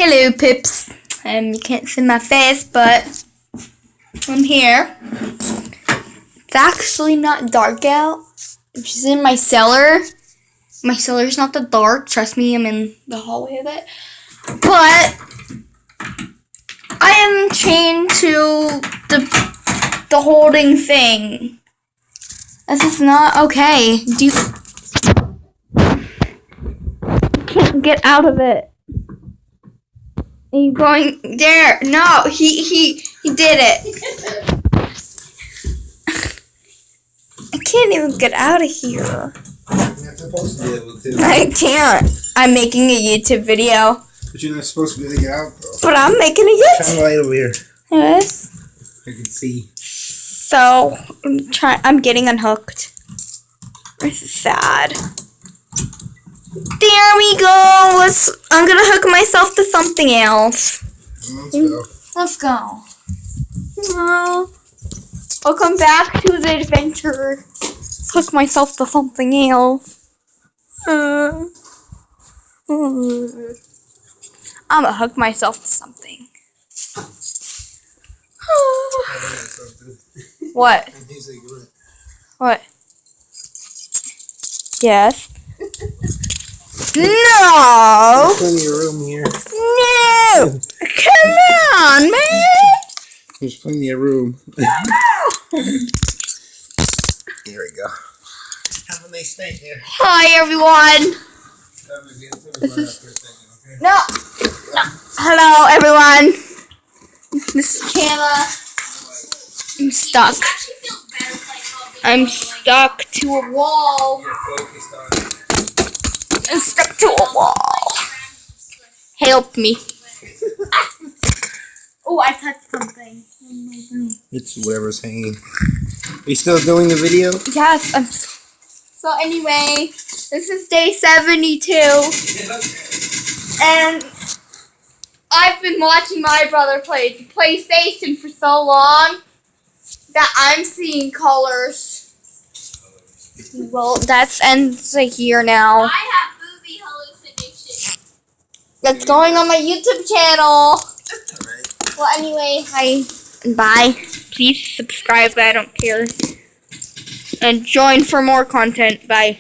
Hello, Pips. You can't see my face, but I'm here. It's actually not dark out. I'm just in my cellar. My cellar's not that dark. Trust me, I'm in the hallway of it. But I am chained to the holding thing. This is not okay. You can't get out of it. Are you going there? No, he did it. I can't even get out of here. You're not supposed to be able to. I can't. I'm making a YouTube video. But you're not supposed to be able to get out, though. But I'm making a YouTube. Shine a light over here. Yes. I can see. So I'm getting unhooked. This is sad. There we go. I'm gonna hook myself to something else. Let's go. Let's go. I'll come back to the adventure. Hook myself to something else. I'm gonna hook myself to something. What? What? Yes. No! There's plenty of room here. No! Come on, man! There's plenty of room. There we go. Have a nice day here. Hi, everyone! No! Hello, everyone! This is Kayla. I'm stuck. I'm stuck to a wall. I'm stuck to a wall. Help me. Oh, I touched something. It's whatever's hanging. Are you still doing the video? Yes. So anyway, this is day 72. And I've been watching my brother play the PlayStation for so long that I'm seeing colors. Well, that's ends here now. I have movie hallucinations. That's going on my YouTube channel. Well, anyway, hi and bye. Please subscribe. I don't care. And join for more content. Bye.